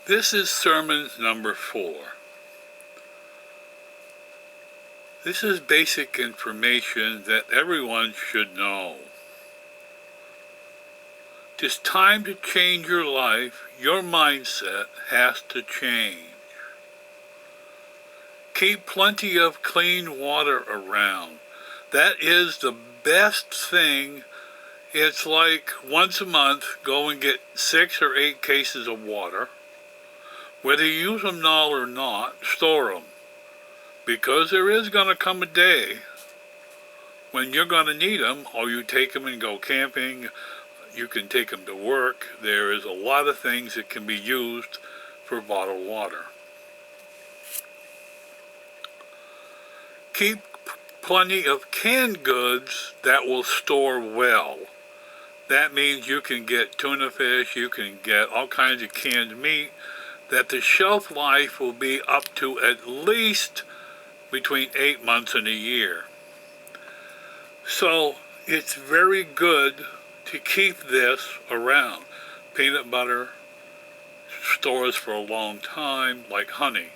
This is sermon number 4. This is basic information that everyone should know. It's time to change your life. Your mindset has to change. Keep plenty of clean water around. That is the best thing. It's like once a month, go and get 6 or 8 cases of water. Whether you use them now or not, store them. Because there is going to come a day when you're going to need them, or you take them and go camping. You can take them to work. There is a lot of things that can be used for bottled water. Keep plenty of canned goods that will store well. That means you can get tuna fish, you can get all kinds of canned meat, that the shelf life will be up to at least between 8 months and a year. So it's very good to keep this around. Peanut butter stores for a long time, like honey.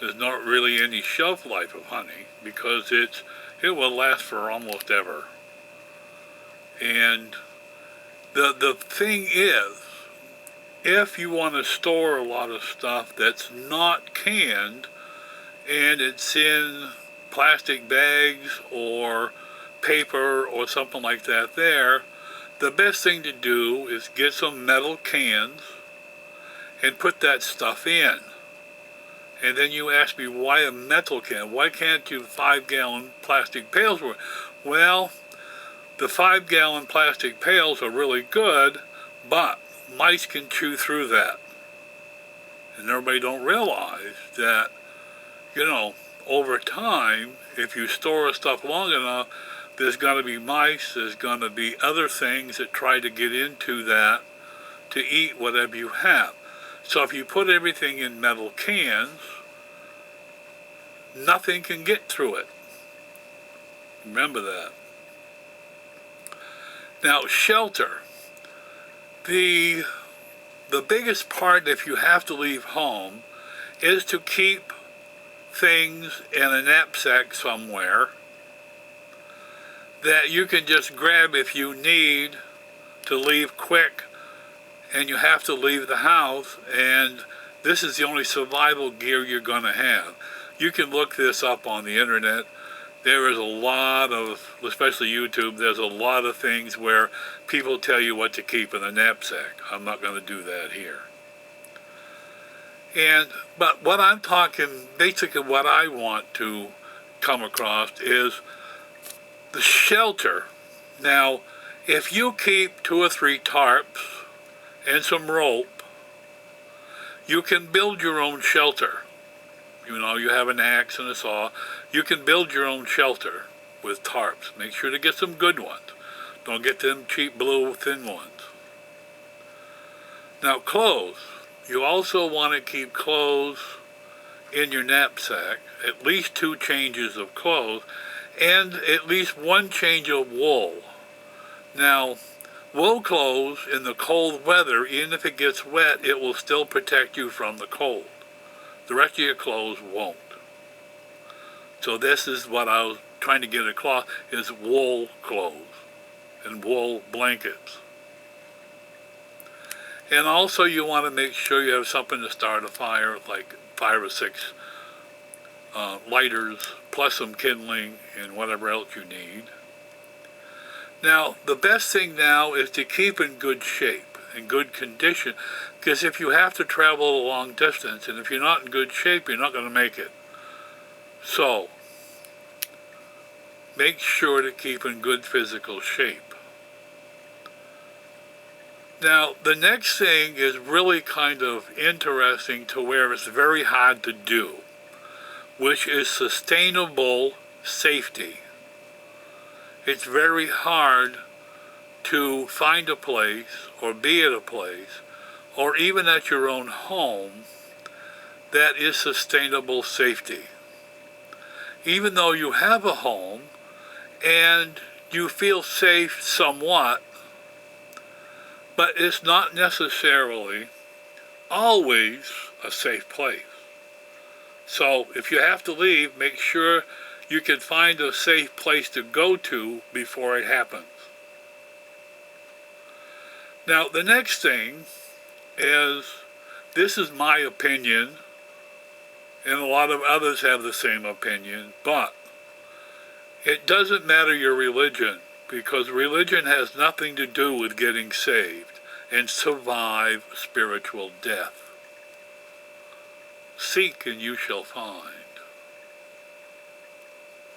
There's not really any shelf life of honey because it will last for almost ever. And the thing is, if you want to store a lot of stuff that's not canned and it's in plastic bags or paper or something like that there, the best thing to do is get some metal cans and put that stuff in. And then you ask me, why a metal can? Why can't you 5-gallon plastic pails work? Well, the 5-gallon plastic pails are really good, but mice can chew through that. And everybody don't realize that, over time, if you store stuff long enough, there's going to be mice, there's going to be other things that try to get into that to eat whatever you have. So if you put everything in metal cans, nothing can get through it. Remember that. Now, shelter. The biggest part, if you have to leave home, is to keep things in a knapsack somewhere that you can just grab if you need to leave quick and you have to leave the house, and this is the only survival gear you're going to have. You can look this up on the internet. There is a lot of, especially YouTube, there's a lot of things where people tell you what to keep in a knapsack. I'm not going to do that here. But what I'm talking, basically what I want to come across is the shelter. Now, if you keep 2 or 3 tarps and some rope, you can build your own shelter. You have an axe and a saw. You can build your own shelter with tarps. Make sure to get some good ones. Don't get them cheap blue thin ones. Now, clothes. You also want to keep clothes in your knapsack, at least 2 changes of clothes, and at least 1 change of wool. Now, wool clothes in the cold weather, even if it gets wet, it will still protect you from the cold. The rest of your clothes won't. So this is what I was trying to get across, is wool clothes and wool blankets. And also you want to make sure you have something to start a fire, like 5 or 6 lighters, plus some kindling and whatever else you need. Now, the best thing now is to keep in good shape, in good condition, because if you have to travel a long distance, and if you're not in good shape, you're not going to make it. So, make sure to keep in good physical shape. Now, the next thing is really kind of interesting to where it's very hard to do, which is sustainable safety. It's very hard to find a place or be at a place or even at your own home that is sustainable safety. Even though you have a home and you feel safe somewhat, but it's not necessarily always a safe place. So if you have to leave, make sure you can find a safe place to go to before it happens. Now, the next thing is, this is my opinion, and a lot of others have the same opinion, but it doesn't matter your religion, because religion has nothing to do with getting saved and survive spiritual death. Seek and you shall find.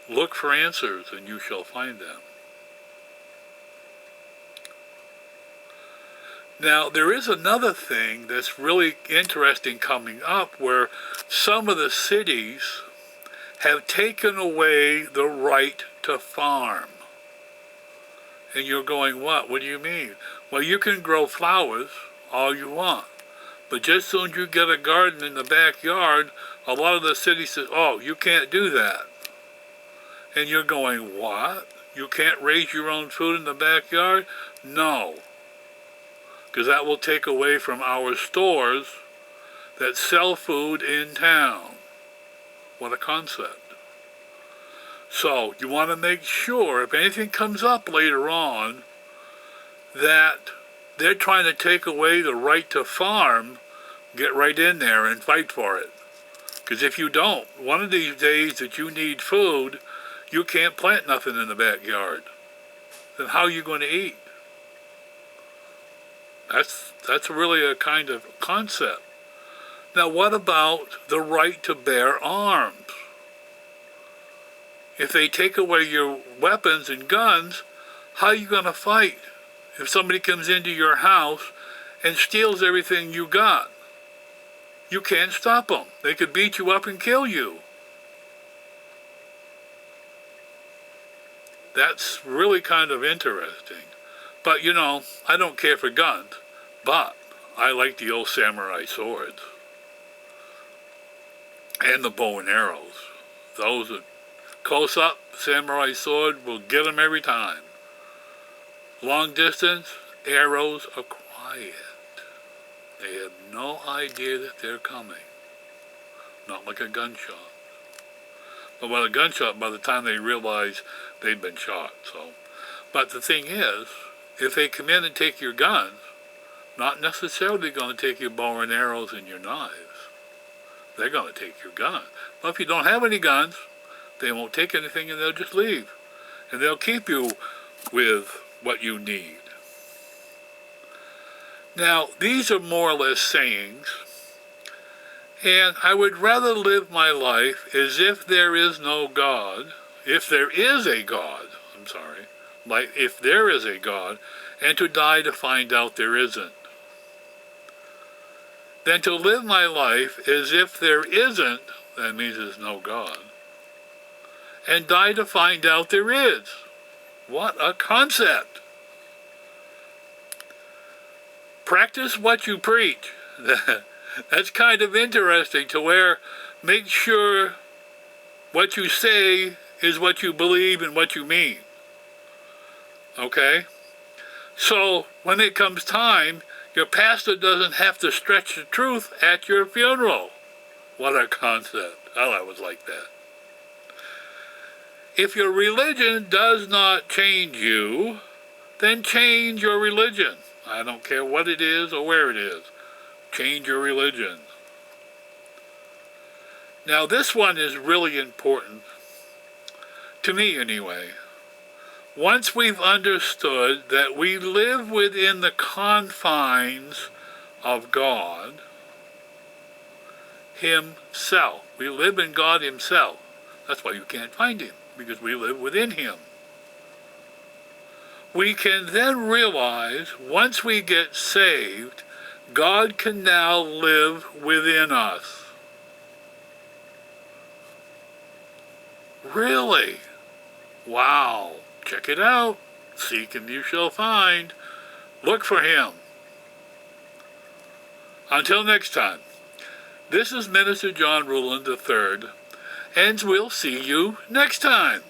Look for answers and you shall find them. Now, there is another thing that's really interesting coming up, where some of the cities have taken away the right to farm. And you're going, what? What do you mean? Well, you can grow flowers all you want, but just as soon as you get a garden in the backyard, a lot of the cities say, oh, you can't do that. And you're going, what? You can't raise your own food in the backyard? No. Because that will take away from our stores that sell food in town. What a concept. So you want to make sure, if anything comes up later on, that they're trying to take away the right to farm, get right in there and fight for it. Because if you don't, one of these days that you need food, you can't plant nothing in the backyard. Then how are you going to eat? That's really a kind of concept. Now, what about the right to bear arms? If they take away your weapons and guns, how are you going to fight if somebody comes into your house and steals everything you got? You can't stop them. They could beat you up and kill you. That's really kind of interesting. But, you know, I don't care for guns, but I like the old samurai swords. And the bow and arrows. Those are close up, samurai sword will get them every time. Long distance, arrows are quiet. They have no idea that they're coming. Not like a gunshot. But with a gunshot, by the time they realize they've been shot. But the thing is, if they come in and take your guns, not necessarily going to take your bow and arrows and your knives. They're going to take your gun. But if you don't have any guns, they won't take anything and they'll just leave. And they'll keep you with what you need. Now, these are more or less sayings, and I would rather live my life as if there is no God, if there is a God, like if there is a God, and to die to find out there isn't, than to live my life as if there isn't, that means there's no God, and die to find out there is. What a concept. Practice what you preach. That's kind of interesting, to where make sure what you say is what you believe and what you mean. Okay? So when it comes time, your pastor doesn't have to stretch the truth at your funeral. What a concept. I always like that. If your religion does not change you, then change your religion. I don't care what it is or where it is. Change your religion. Now, this one is really important, to me anyway. Once we've understood that we live within the confines of God Himself. We live in God Himself. That's why you can't find Him, because we live within Him. We can then realize, once we get saved, God can now live within us. Really? Wow. Check it out. Seek and you shall find. Look for Him. Until next time, this is Minister John Ruland III, and we'll see you next time.